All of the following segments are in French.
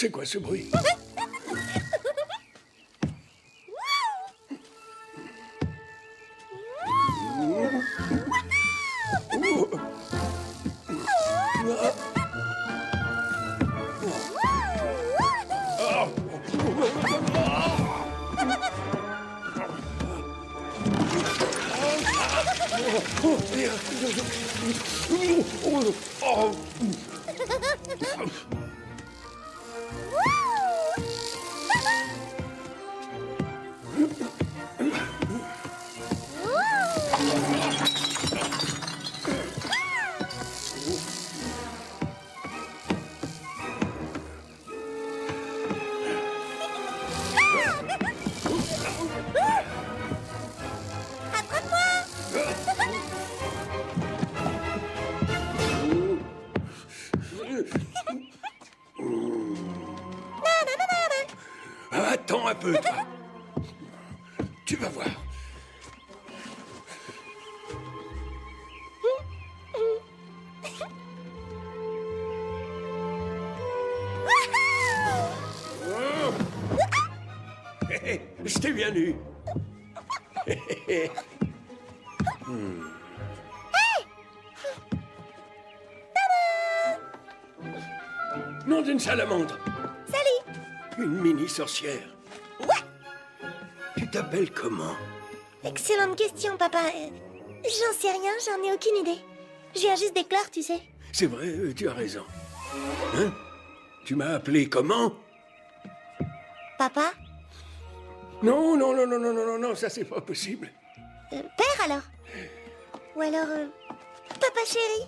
C'est quoi ce bruit? Attends un peu, toi. Tu vas voir. Je t'ai bien eu. Nom d'une salamandre. Salut! Une mini-sorcière. Ouais! Tu t'appelles comment? Excellente question, papa. J'en sais rien, j'en ai aucune idée. Je viens juste d'éclore, tu sais. C'est vrai, tu as raison. Hein? Tu m'as appelé comment? Papa? Non, non, non, non, non, non, non, non, ça c'est pas possible. Père, alors? Ou alors... Papa chéri?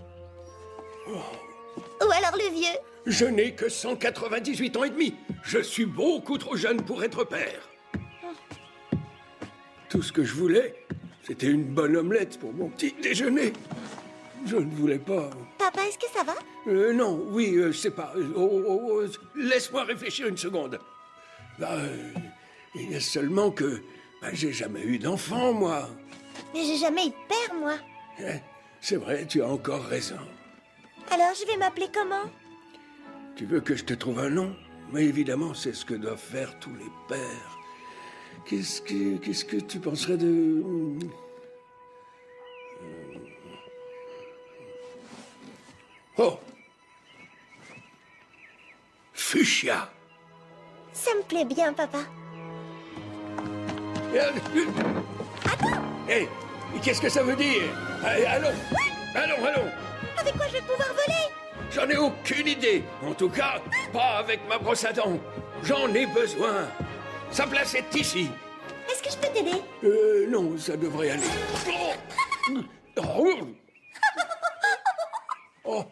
Ou alors le vieux? Je n'ai que 198 ans et demi. Je suis beaucoup trop jeune pour être père. Tout ce que je voulais, c'était une bonne omelette pour mon petit déjeuner. Je ne voulais pas... Papa, est-ce que ça va? Non, oui, je sais pas. Laisse-moi réfléchir une seconde. Il y a seulement que... j'ai jamais eu d'enfant, moi. Mais j'ai jamais eu de père, moi. C'est vrai, tu as encore raison. Alors, je vais m'appeler comment? Tu veux que je te trouve un nom? Mais évidemment, c'est ce que doivent faire tous les pères. Qu'est-ce que tu penserais de... Oh! Fuchsia! Ça me plaît bien, papa. Attends! Hé! Qu'est-ce que ça veut dire? Allons! Allons! Avec quoi je vais pouvoir voler? J'en ai aucune idée. En tout cas, pas avec ma brosse à dents. J'en ai besoin. Sa place est ici. Est-ce que je peux t'aider? Non, ça devrait aller. Oh.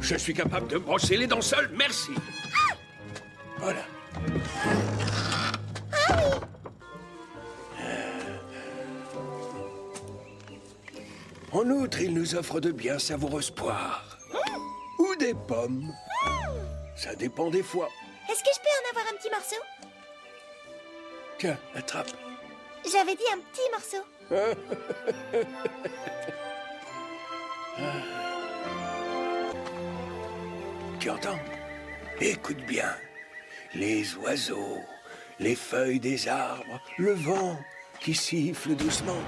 Je suis capable de brosser les dents seul, merci. Voilà. Ah oui! En outre, il nous offre de bien savoureuses poires. Ou des pommes. Ça dépend des fois. Est-ce que je peux en avoir un petit morceau? Tiens, attrape. J'avais dit un petit morceau. Tu entends? Écoute bien. Les oiseaux, les feuilles des arbres, le vent qui siffle doucement.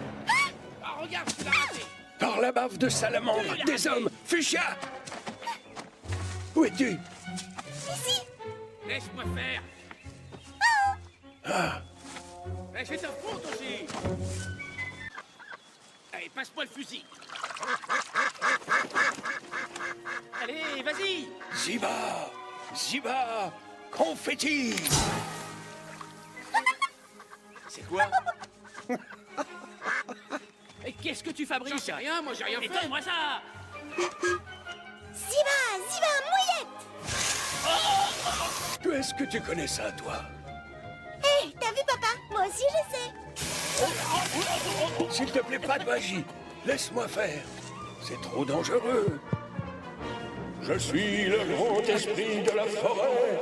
Ah, regarde, tu l'as raté. Par la bave de salamandre, des hommes, Fuchsia! Où es-tu? Ici! Laisse-moi faire. Mais je t'affronte aussi. Allez, passe-moi le fusil. Allez, vas-y. Ziba, confetti! C'est quoi? Et qu'est-ce que tu fabriques? J'en sais rien, moi j'ai rien fait. Donne-moi ça. Ziba, mouillette! Est-ce que tu connais ça, toi? Hé, t'as vu, papa? Moi aussi, je sais. S'il te plaît, pas de magie. Laisse-moi faire. C'est trop dangereux. Je suis le grand esprit de la forêt.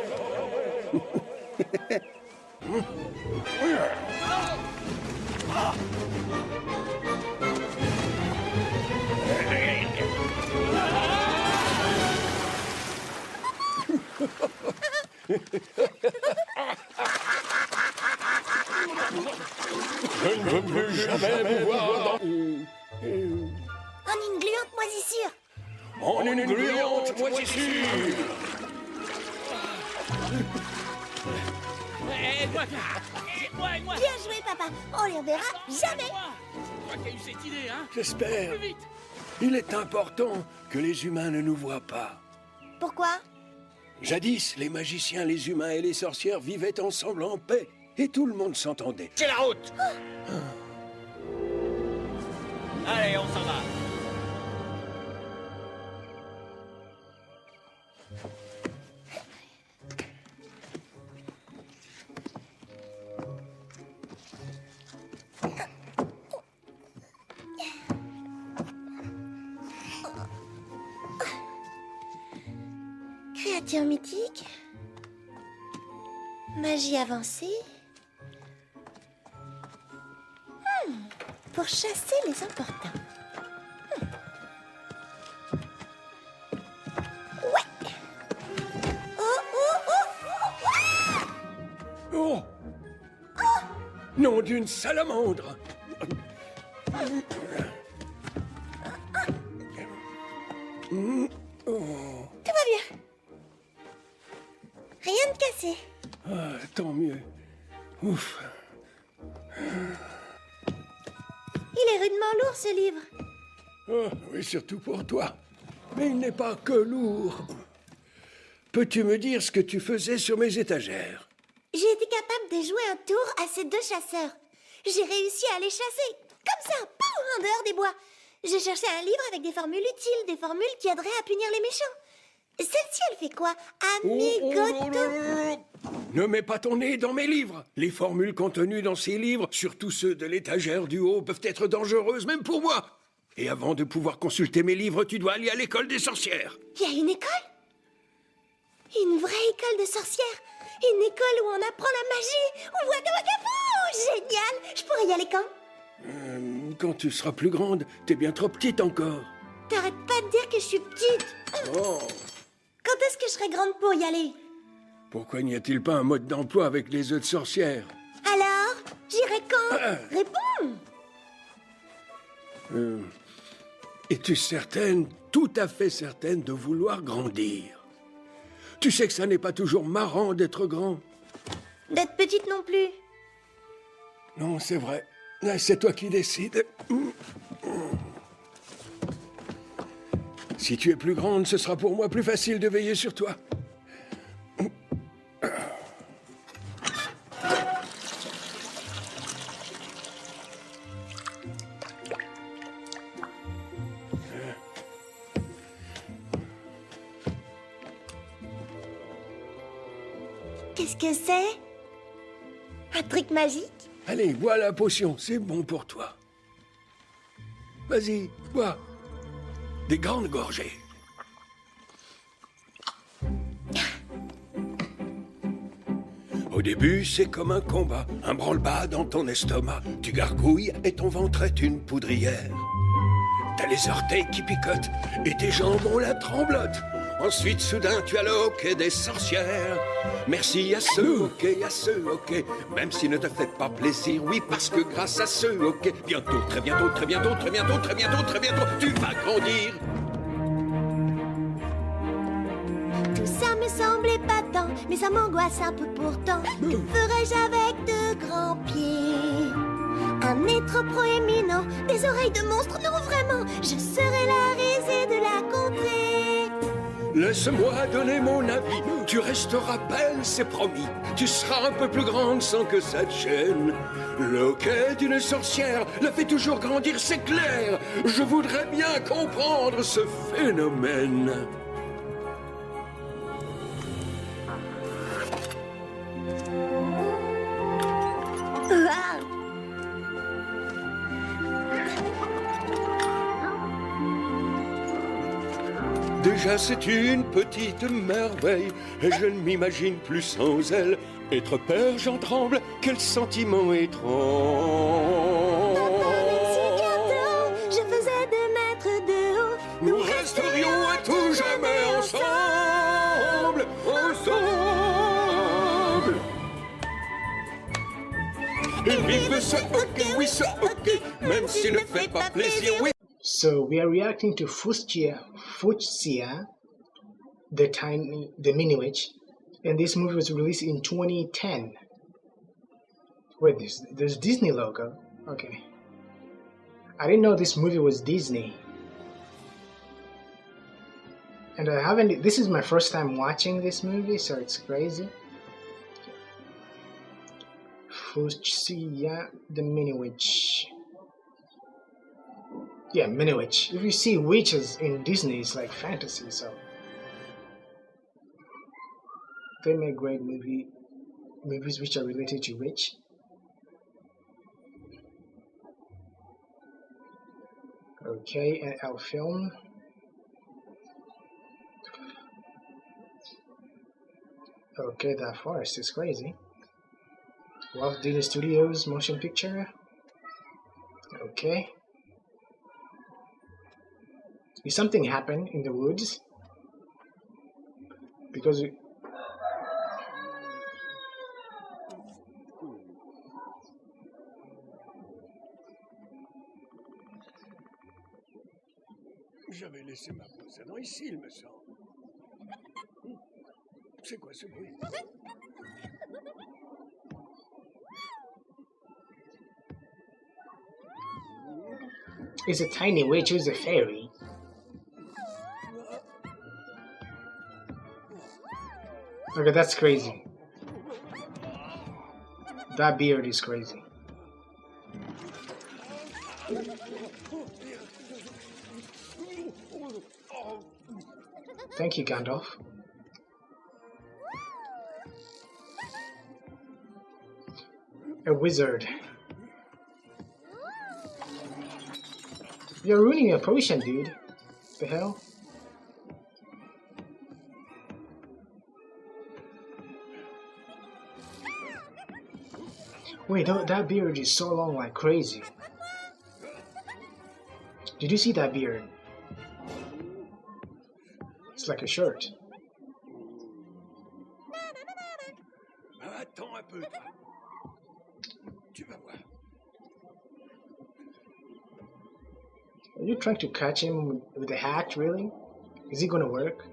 Je ne veux plus jamais vous voir dans... En une gluante moisissure. En une gluante moisissure. Aide-moi, aide-moi. Bien joué, papa. On les reverra jamais. Toi qui as eu cette idée, hein? J'espère. Plus vite. Il est important que les humains ne nous voient pas. Pourquoi? Jadis, les magiciens, les humains et les sorcières vivaient ensemble en paix. Et tout le monde s'entendait. C'est la route. Allez, on s'en va. Créature mythique. Magie avancée. Pour chasser les importuns. Ouais. Oh! Nom d'une salamandre! Tout va bien. Rien de cassé. Ah, tant mieux. Ouf. Il est rudement lourd, ce livre. Oh, oui, surtout pour toi. Mais il n'est pas que lourd. Peux-tu me dire ce que tu faisais sur mes étagères? J'ai été capable de jouer un tour à ces deux chasseurs. J'ai réussi à les chasser, comme ça, pouf, en dehors des bois. J'ai cherché un livre avec des formules utiles, des formules qui aideraient à punir les méchants. Celle-ci, elle fait quoi? Amigoto. Ne mets pas ton nez dans mes livres. Les formules contenues dans ces livres, surtout ceux de l'étagère du haut, peuvent être dangereuses, même pour moi. Et avant de pouvoir consulter mes livres, tu dois aller à l'école des sorcières. Il y a une école? Une vraie école de sorcières? Une école où on apprend la magie? Waka waka fou! Génial! Je pourrais y aller quand? Quand tu seras plus grande, t'es bien trop petite encore. T'arrêtes pas de dire que je suis petite! Oh, Quand est-ce que je serai grande pour y aller? pourquoi n'y a-t-il pas un mode d'emploi avec les œufs de sorcière? Alors? J'irai quand? Réponds! Es-tu certaine, tout à fait certaine de vouloir grandir? Tu sais que ça n'est pas toujours marrant d'être grand. D'être petite non plus. Non, c'est vrai. C'est toi qui décides. Si tu es plus grande, ce sera pour moi plus facile de veiller sur toi. Qu'est-ce que c'est? Un truc magique? Allez, bois la potion, c'est bon pour toi. Vas-y, bois. Des grandes gorgées. Au début, c'est comme un combat, un branle-bas dans ton estomac. Tu gargouilles et ton ventre est une poudrière. T'as les orteils qui picotent et tes jambes ont la tremblote. Ensuite, soudain, tu as le hockey des sorcières. Merci à ce hockey, même s'il ne te fait pas plaisir, oui, parce que grâce à ce hockey, bientôt, très bientôt, très bientôt, très bientôt, très bientôt, très bientôt, tu vas grandir. Tout ça me semble épatant, mais ça m'angoisse un peu pourtant. Que ferais-je avec de grands pieds? Un nez trop proéminent, des oreilles de monstre, non vraiment. Je serai la risée de la contrée. Laisse-moi donner mon avis, tu resteras belle, c'est promis. Tu seras un peu plus grande sans que ça te gêne. Le hockey d'une sorcière la fait toujours grandir, c'est clair. Je voudrais bien comprendre ce phénomène. Déjà c'est une petite merveille, et je ne m'imagine plus sans elle. Être père, j'en tremble, quel sentiment étrange. Je faisais 2 mètres de haut. Nous resterions à tout jamais ensemble, Et vive ce hockey, oui ce hockey, même s'il ne fait pas plaisir, oui. So we are reacting to Fuchsia, the Mini Witch, and this movie was released in 2010. Wait, there's Disney logo. Okay, I didn't know this movie was Disney, and I haven't. This is my first time watching this movie, so it's crazy. Fuchsia, the Mini Witch. Yeah, Mini Witch. If you see witches in Disney, it's like fantasy, so they make great movies which are related to witch. Okay, and our film. Okay, that forest is crazy. Walt Disney Studios motion picture. Okay. Did something happen in the woods? Because J'avais laissé ma brosse ici, il me semble. C'est quoi ce bruit? it's a tiny witch who's a fairy. Okay, that's crazy. That beard is crazy. Thank you, Gandalf. A wizard. You're ruining a potion, dude. The hell? Wait, that beard is so long like crazy. Did you see that beard? It's like a shirt. Attends un peu, toi. Tu vas voir. Are you trying to catch him with the hat, really? Is he gonna work?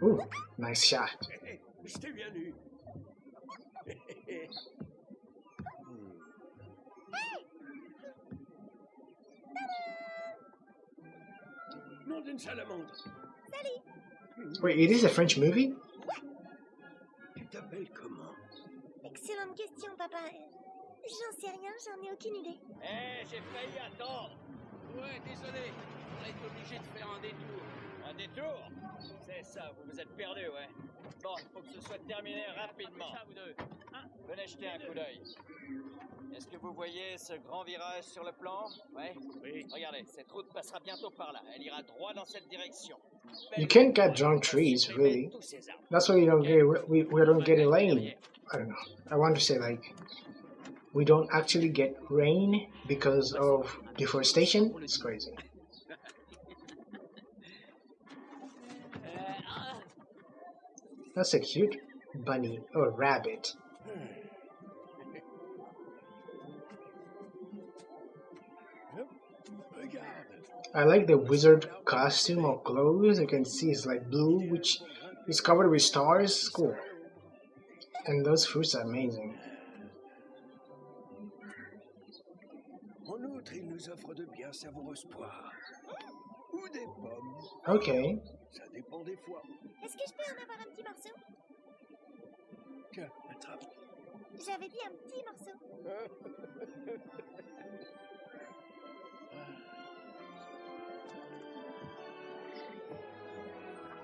Ooh, nice shot. Je t'ai bien eu. Nom d'une salamandre. Wait, it is a French movie? Tu t'appelles comment? Excellente question, papa. J'en sais rien, j'en ai aucune idée. J'ai failli attendre. Ouais, désolé. On est obligé de faire un détour. Un détour? C'est ça, vous vous êtes perdu, ouais. Bon, faut que ce soit terminé rapidement. Ça, vous deux. Venez jeter un coup d'œil. Est-ce que vous voyez ce grand virage sur le plan? Ouais? Oui. Regardez, cette route passera bientôt par là. Elle ira droit dans cette direction. You can't cut down trees, really. That's why we don't get a lane. I don't know. I want to say like we don't actually get rain because of deforestation. It's crazy. That's a cute bunny or rabbit. I like the wizard costume or clothes. You can see it's like blue, which is covered with stars. Cool. And those fruits are amazing. En outre, il nous offre de bien savoureuses poires. Ou des pommes. Okay. Ça dépend des fois. Est-ce que je peux en avoir un petit morceau? Tiens, attrape. J'avais dit un petit morceau.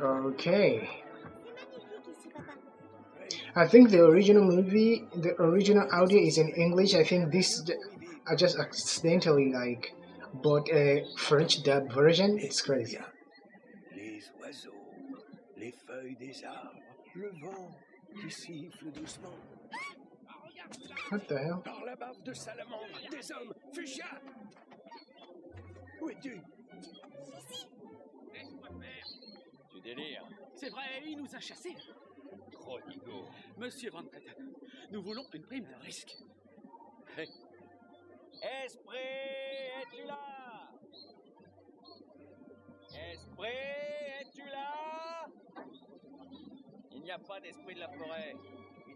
Okay. C'est magnifique ici, papa. I think the original movie, the original audio is in English. I think this, I just accidentally like bought a French dub version. It's crazy. Les oiseaux, les feuilles des arbres, le vent qui siffle doucement. What the hell? Par la bave de salamandre, des hommes, Fuchsia! Où es-tu? Laisse-moi faire. Tu Du délire. C'est vrai, il nous a chassés. Trop d'ego. Monsieur Van Tretten, nous voulons une prime de risque. Esprit, es-tu là? Esprit, es-tu là? Il n'y a pas d'esprit de la forêt.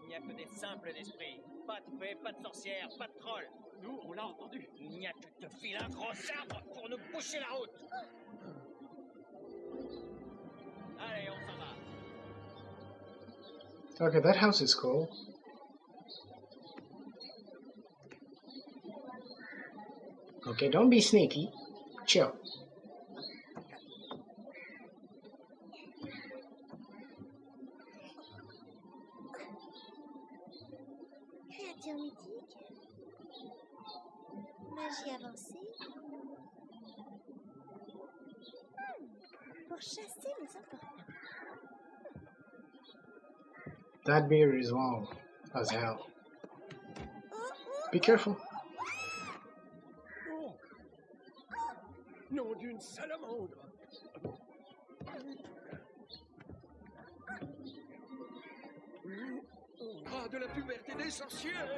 Il n'y a que des simples d'esprit. Pas de fées, pas de sorcières, pas de trolls. Nous, on l'a entendu. Il n'y a que de vilains gros arbres pour nous boucher la route. Allez, on s'en va. Okay, that house is cool. Okay, don't be sneaky. Chill. Créature mythique. Magie avancée. Pour chasser les importuns. That beard is long as hell. Be careful. Oh. Nom d'une salamandre. Ah, de la puberté des sorcières.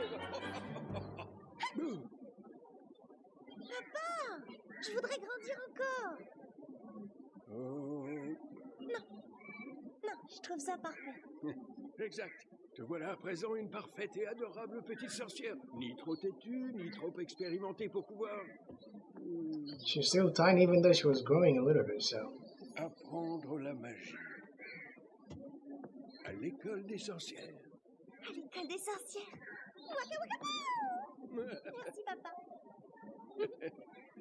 Papa, je voudrais grandir encore. Oh. Non, je trouve ça parfait. Exact. Te voilà à présent une parfaite et adorable petite sorcière. Ni trop têtue, ni trop expérimentée pour pouvoir... She's still tiny, even though she was growing a little bit, so. apprendre la magie. À l'école des sorcières. À l'école des sorcières. Waka waka wou. Merci, papa.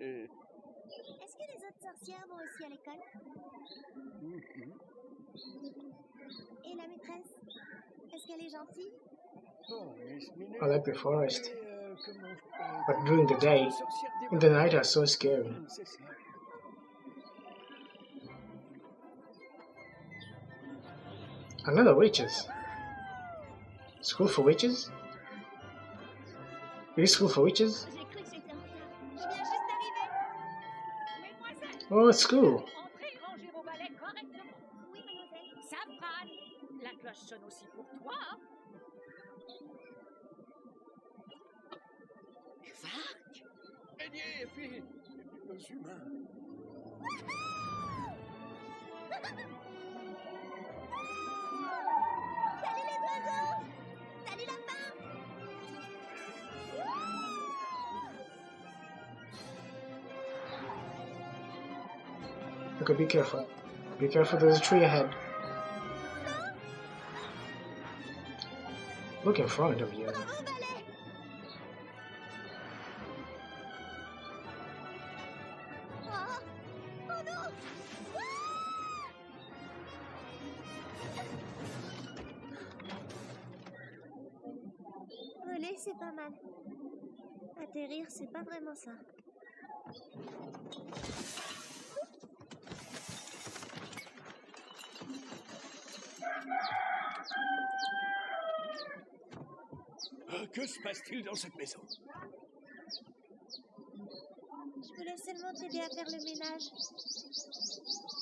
Est-ce que les autres sorcières vont aussi à l'école? Et la maîtresse? Est-ce qu'elle est gentille? Oh, Miss Minette. I like the forest. Comment... But during the day, in the night, are so scary. C'est ça. Another witches. School for witches? Is school for witches? J'ai cru que j'étais en retard. Je viens juste d'arriver. Mesdemoiselles, Oh, it's school. entrez, rangez vos balais correctement. Oui, mademoiselle. Safran, la cloche sonne aussi pour toi. Vark, Aigné, et puis nos humains. Salut les oiseaux. Salut lapin. Okay, be careful. Be careful, there's a tree ahead. Look in front of you. Bravo, balai. Oh, oh non. Voler, c'est pas mal. Atterrir, c'est pas vraiment ça. Que se passe-t-il dans cette maison? Je voulais seulement t'aider à faire le ménage.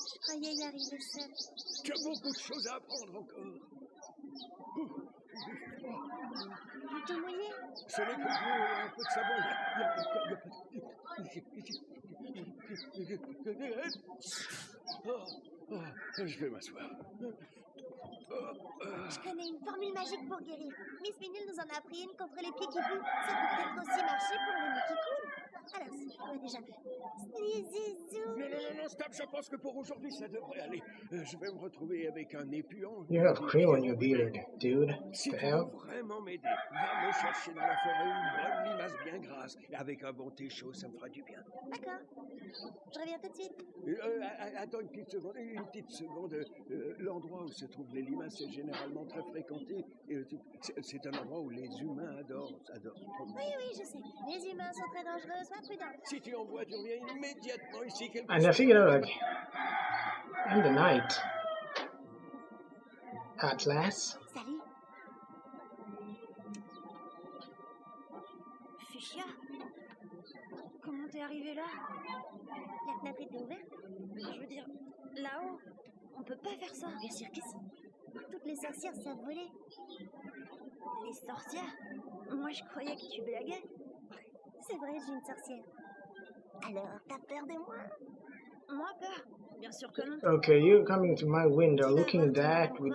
Je croyais y arriver seule. Tu as beaucoup de choses à apprendre encore. T'es tout mouillé? Ce n'est que de l'eau et un peu de savon. Je vais m'asseoir. Je connais une formule magique pour guérir. Miss Minute nous en a appris une contre les pieds qui puent. Ça peut peut-être aussi marcher pour les nez qui coulent. Alors, c'est quoi déjà? Non, stop, je pense que pour aujourd'hui, ça devrait aller. Je vais me retrouver avec un épuant. You have cream on your beard, dude. Si The tu veux hell? vraiment m'aider, va me chercher dans la forêt une bonne limace bien grasse. Avec un bon thé chaud, ça me fera du bien. D'accord. Je reviens tout de suite. Attends une petite seconde. L'endroit où se trouvent les limaces est généralement très fréquenté. C'est un endroit où les humains adorent. Oui, je sais. Les humains sont très dangereux, sois prudent. Si tu en vois, tu reviens immédiatement ici. And I figured out, like, in the night, Atlas. Salut. Fuchsia, comment t'es arrivé là? La fenêtre était ouverte? Je veux dire, là-haut. On peut pas faire ça. Bien sûr que si. Toutes les sorcières savent voler. Les sorcières? Moi, je croyais que tu blaguais. C'est vrai, j'ai une sorcière. Alors, t'as peur de moi? Moi, peur? Bien sûr que non. Okay, you're coming to my window, looking at that with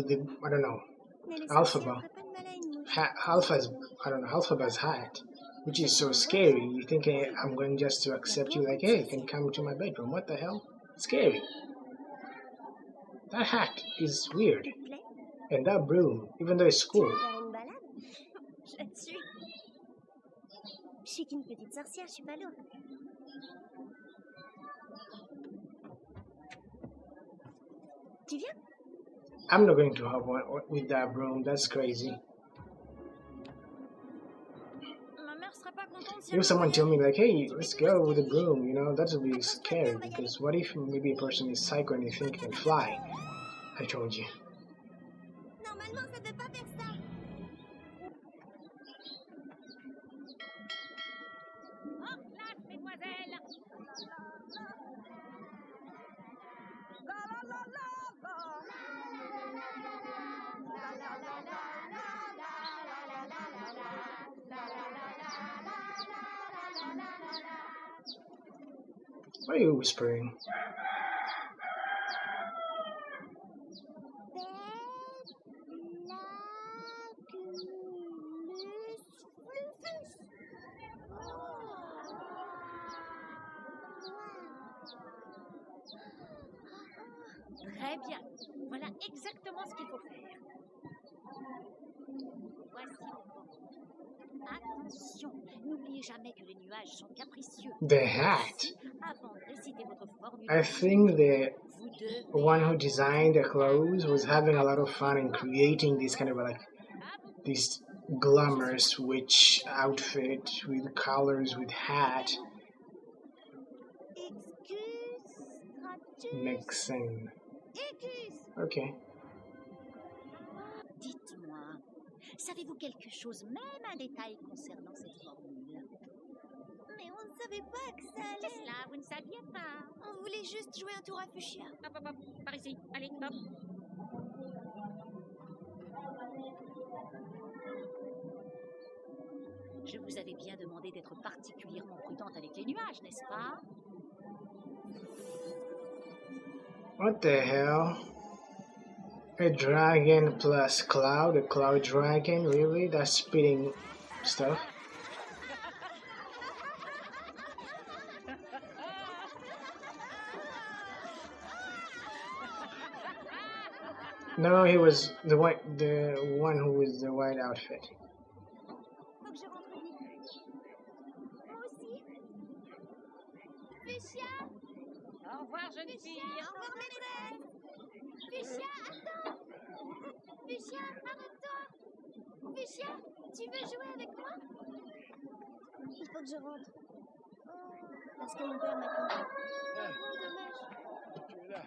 the, I don't know, Mais les Alphaba. sorcières feraient pas de mal à une mouche. Alphaba's hat, which is so scary. You think I'm going just to accept you like, hey, you can come to my bedroom. What the hell? Scary. That hat is weird. Ça te plaît? And that broom, even though it's Tu cool. veux faire une balade? Je la tue. Je suis qu'une petite sorcière, je suis pas lourde. Tu viens? I'm not going to have one with that broom. That's crazy. Ma mère serait pas contente si If someone tell me like, hey, let's go with a broom, you know, that would be scary because what if maybe a person is psycho and they think they can fly? I told you. Normalement, ça devait pas faire ça. En classe, mesdemoiselles. Why are you whispering? Très bien. Voilà exactement ce qu'il faut faire. Voici mon compte. Attention, n'oubliez jamais que les nuages sont capricieux. The hat. Avant de réciter votre formule, I think the vous devez one who designed the clothes was having a lot of fun in creating this kind of like this glamorous witch outfit with colors, with hat. Excuse, Makes sense. excuse. Okay. Dites-moi, savez-vous quelque chose, même un détail concernant cette formule? Mais on ne savait pas que ça C'est allait. cela, vous ne saviez pas. On voulait juste jouer un tour à Fuchsia. Hop, hop, hop, par ici, allez, hop. Je vous avais bien demandé d'être particulièrement prudente avec les nuages, n'est-ce pas? What the hell? A dragon plus cloud? A cloud dragon? Really? That's spitting stuff? No, he was the one who was the white outfit. Faut que je rentre vite. Moi aussi. Fuchsia, Au revoir, jeune fille. au revoir maîtresse. Fuchsia, attends. Fuchsia, arrête-toi. Fuchsia, tu veux jouer avec moi? Il faut que je rentre. Oh, parce que mon père m'a connu. Oh, dommage. Tu es là.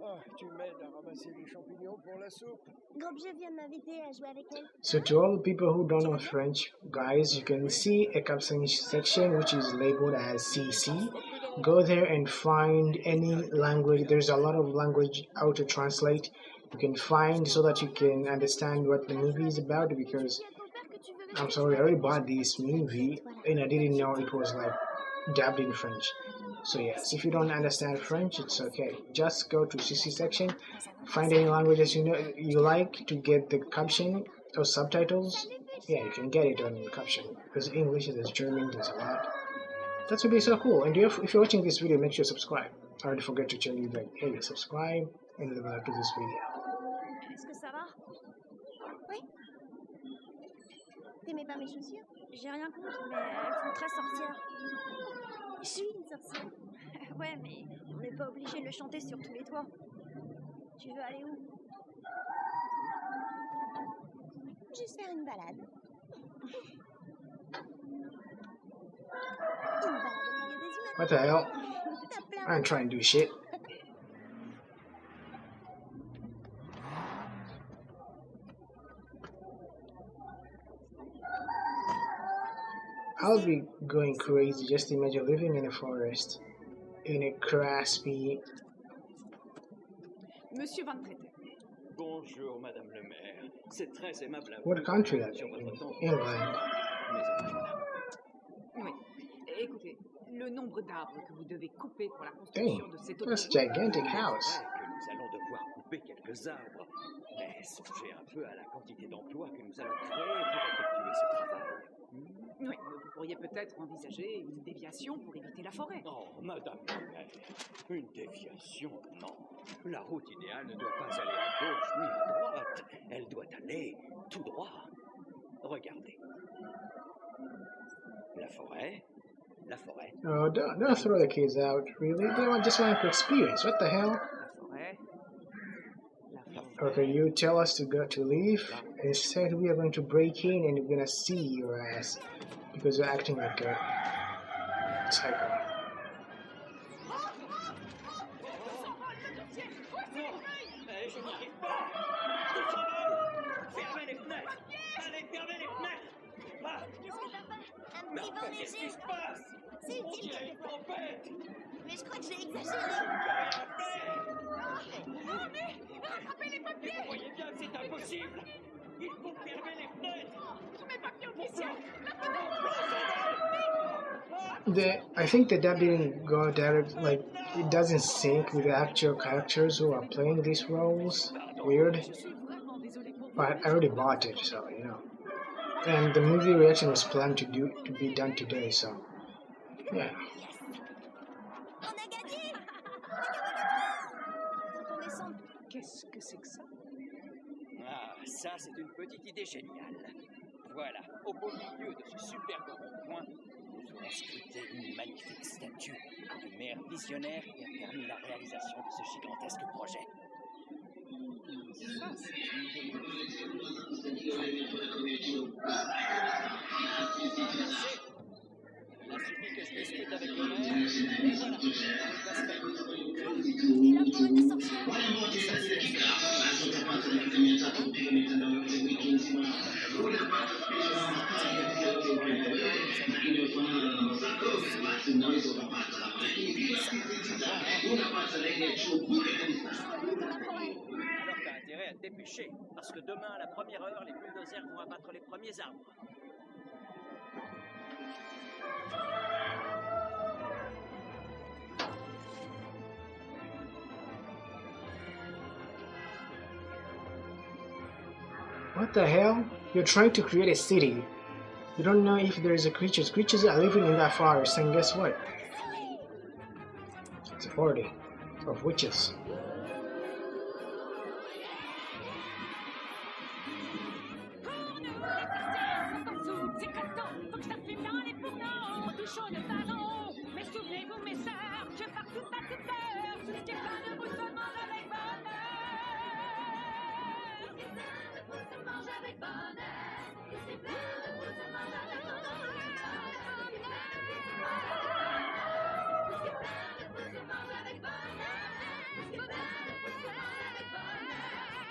Oh, tu m'aides à ramasser les champignons pour la soupe. Gros-objet vient de m'inviter à jouer avec elle. So to all the people who don't know French, guys, you can see a caption section which is labeled as CC. Go there and find any language. There's a lot of language out to translate. You can find so that you can understand what the movie is about because I'm sorry, I already bought this movie and I didn't know it was like dubbed in French. So yes, if you don't understand French, it's okay. Just go to CC section, find any languages you like to get the caption or subtitles. Yeah, you can get it on the caption. There's English, there's German, there's a lot. That would be so cool. And if you're watching this video, make sure you subscribe. I already forget to tell you that, hey, subscribe and like to this video. Est-ce que ça va? Oui. T'aimais pas mes chaussures? J'ai rien contre, mais elles font très sorcières. Je suis une sorcière. Ouais, mais on n'est pas obligé de le chanter sur tous les toits. Tu veux aller où? Juste faire une balade. Une balade au milieu des humains. What the hell? T'as plein I ain't trying to do shit. I'll be going crazy. Just imagine living in a forest, in a grassy Monsieur Van Treten. Bonjour, Madame le maire. C'est très aimable à vous. What country are sur they votre in? temps. England. Mais hommages, madame. Oui. Écoutez, le nombre d'arbres que vous devez couper pour la construction Dang, de cette that's a autoroute... gigantic C'est house. vrai que nous allons devoir couper quelques arbres. Mais songez un peu à la quantité d'emplois que nous allons créer pour effectuer ce travail. Oui, vous pourriez peut-être envisager une déviation pour éviter la forêt. Oh, Madame la maire, une déviation, non. La route idéale ne doit pas aller à gauche ni à droite. Elle doit aller tout droit. Regardez. La forêt. Oh, don't throw the kids out, really. Just want to experience. What the hell? La forêt... La forêt... Okay, you tell us to leave. Instead, we are going to break in and we're gonna see your ass because you're acting like a psycho. Je n'y arrive pas. Fermez les fenêtres. Allez, fermez les fenêtres. Ah, Qu'est-ce que t'as fait? Un mais petit vent enfin, qu'est-ce qui léger. se passe? C'est On utile dirait une quelquefois. tempête. Mais je crois que j'ai exagéré. Rien faire. Rattrapez les papiers! Vous voyez bien que c'est impossible. Il faut fermer les fenêtres. Mes papiers Mon officiels! plan. I think the dub didn't go direct, like, it doesn't sync with the actual characters who are playing these roles. Weird. Je suis vraiment désolée pour vous. But I already bought it, so, you know. And the movie reaction was planned to be done today, so, yeah. On a gagné. On descend. Qu'est-ce que c'est que ça? Ah, ça, c'est une petite idée géniale. Voilà, au beau milieu de ce superbe rond-point, nous aurons sculpté une magnifique statue du maire visionnaire qui a permis la réalisation de ce gigantesque projet. Ça, c'est une idée. Il suffit que je discute avec le maire, et voilà, tout va se faire. Et là pour une sorcière. Alors t'as intérêt à te dépêcher, parce que demain à la première heure, les bulldozers vont abattre les premiers arbres. What the hell? You're trying to create a city. You don't know if there is a creatures. Creatures are living in that forest, and guess what? It's a party of witches. C'est éclatant, faut que ça fume dans les fourneaux, du chaud de ballon. Mais souvenez-vous, mes sœurs, je pars toute à toute heure, tout ce qui est plein de vous se mange avec bonheur. Tout ce qui est plein de vous se mange avec bonheur. Tout ce qui est plein de vous se mange avec bonheur. Tout ce qui est plein de vous se mange avec bonheur. Tout ce qui est plein de vous se mange avec bonheur.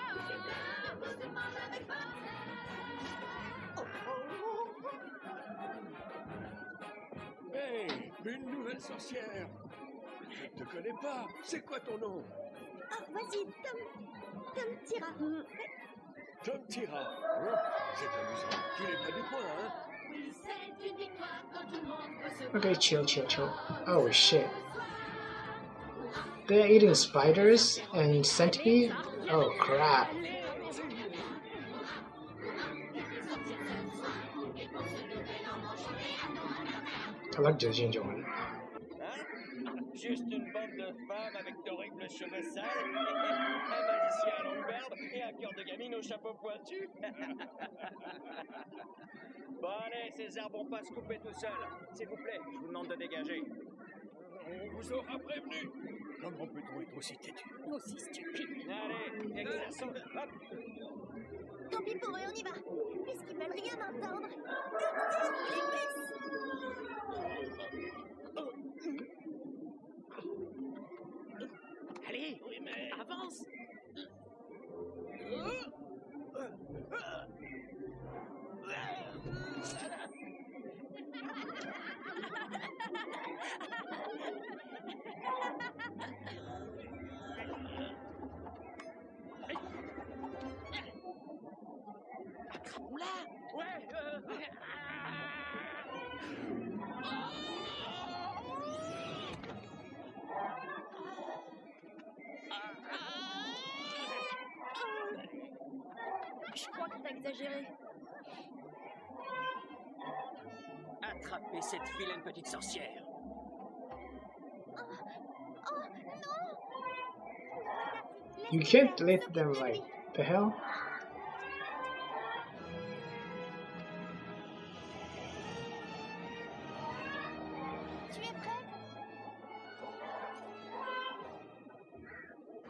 Tout ce qui est plein de vous se mange avec bonheur. Hey, une nouvelle sorcière. Je ne te connais pas. C'est quoi ton nom? Ah, vas-y, Tom Tira. Tom Tira. Hein? C'est amusant. Tu n'es pas du coin, hein? C'est une victoire quand tout le monde peut se Okay, chill. Oh shit. They're eating spiders and centipede? Oh crap. I like the ginger one. Hein? Juste une bande de femmes avec d'horribles cheveux sales, un magicien à longue barbe et un cœur de gamine au chapeau pointu. Bon allez, ces arbres vont pas se couper tout seuls. S'il vous plaît, je vous demande de dégager. On vous aura prévenu. Comment peut-on être aussi têtu? aussi stupide. Allez, exerçons. Hop. Tant pis pour eux, on y va. Puisqu'ils veulent rien entendre. Allez, oui, mais avance. Je crois que t'as exagéré. Attrapez cette vilaine petite sorcière. Oh non! You can't let them like the hell. Tu es prête?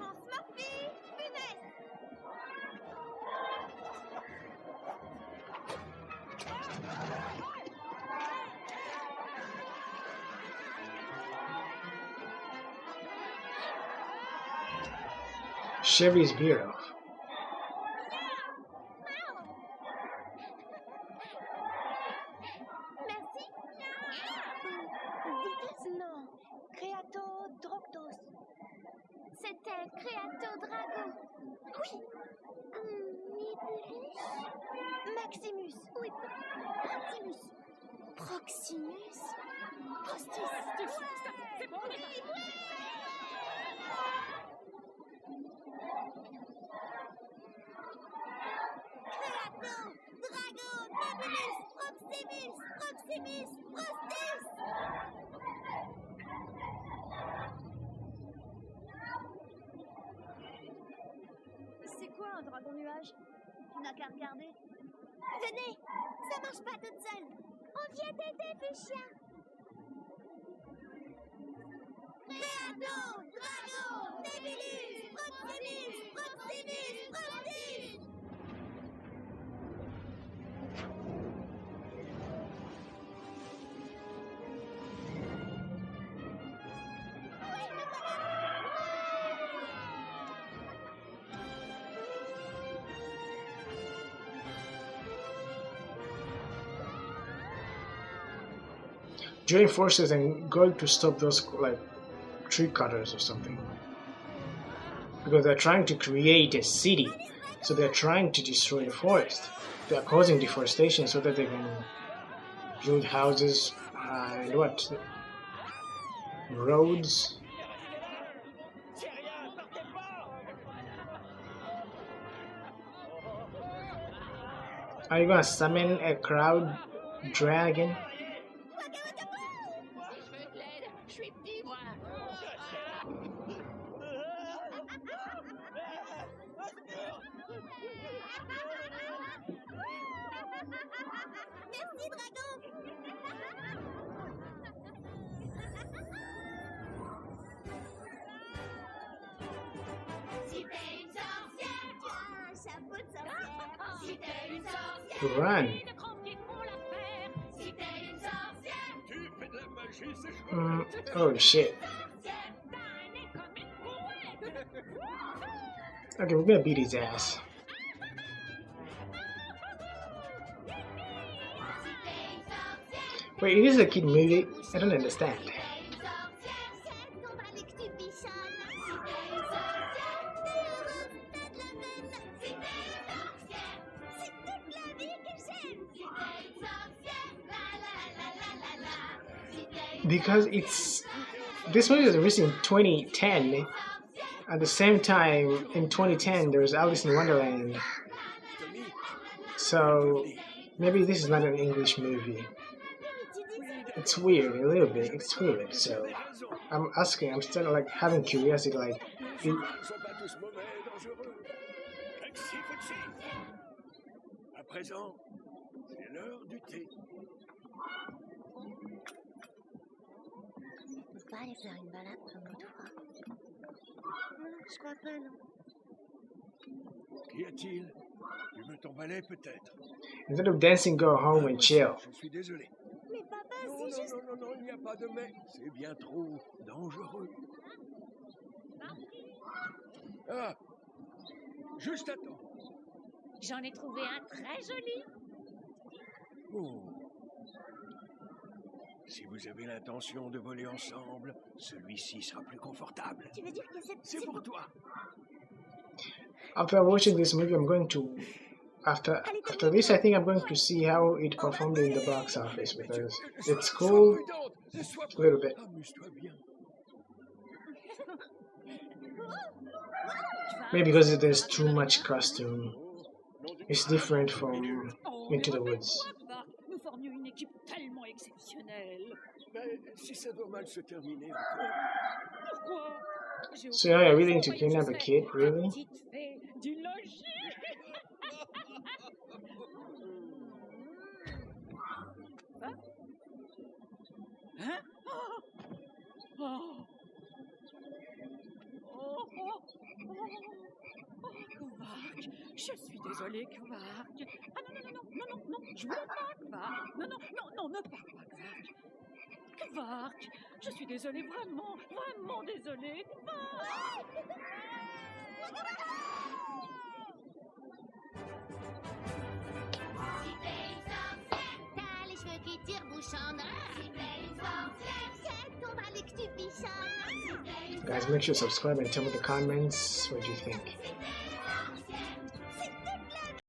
En Smurfy, punaise! Chevy's beard off. Merci. Dites non. Creato Droctos. C'était Creato Drago. Oui. Nibulus. Maximus. Oui. Proximus. Proximus. Prostis. C'est bon, on est parti. Creato Drago. Nibulus. Proximus. Proximus. Prostis. C'est quoi un dragon nuage? Tu n'as qu'à regarder. Venez, ça marche pas toute seule. On vient t'aider, Fuchsia. Creato, Drago, Nibulus, Proximus, Proximus, Prostis. Join forces and going to stop those like tree cutters or something. Because they're trying to create a city. So they're trying to destroy the forest. They're causing deforestation so that they can build houses and what? Roads. C'est rien, partez pas. Are you gonna summon a crowd dragon? Je veux de l'aide. Je suis petit, moi. Merci, dragon. Si t'es une sorcière, tu as un chapeau de sorcière. Si t'es une sorcière, Run. De grands pieds font l'affaire. si t'es une sorcière, Tu fais de la magie, c'est chouette. Oh shit. T'as un nez comme une brouette. Okay, we're gonna beat his ass. Wait, it is a kid movie? I don't understand. une sorcière, c'est qu'on va les que tu bichonnes. Si t'es une sorcière, t'es heureuse, t'as de la veine. Si t'es une sorcière, c'est toute la vie que j'aime. Si t'es une sorcière, la la la la la la. Si t'es une Because it's this movie was released in 2010. At the same time, in 2010, there was Alice in Wonderland. So maybe this is not an English movie. It's weird, a little bit. It's weird. So I'm asking. I'm still like having curiosity. Like, Ils ne sont pas tous mauvais et dangereux. Taxi, Foxy. À présent, c'est l'heure du thé. On peut pas aller faire une balade comme l'autre fois. Non, je crois pas, non. Qu'y a-t-il? Tu veux ton balai peut-être? instead of dancing, go home and chill. Je suis désolé. Mais papa, Non, c'est non, juste... non, non, non, il n'y a pas de mais. C'est bien trop dangereux. Ah, juste à temps. J'en ai trouvé un très joli. Oh. Si vous avez l'intention de voler ensemble, celui-ci sera plus confortable. Tu veux dire que C'est pour toi. After watching this movie, I'm going to after this, I think I'm going to see how it performed in the box office because it's cool a little bit. Maybe because there's too much costume. It's different from Into the Woods. Nous formions une équipe tellement exceptionnelle. Mais si ça doit mal se terminer Pourquoi? J'ai So yeah, you're willing to kidnap a kid, really? petite fée du logis. Hein? Oh. Oh. Oh, oh, oh, Quark, je suis désolée, Quark. Ah non, je veux pas, Quark. Non, ne pars pas, Quark. Quark, je suis désolée, vraiment désolée, Quark. T'as les cheveux qui tire-bouchent en or. C'est ton balai que tu bichonnes. Guys, make sure to subscribe and tell me in the comments what you think.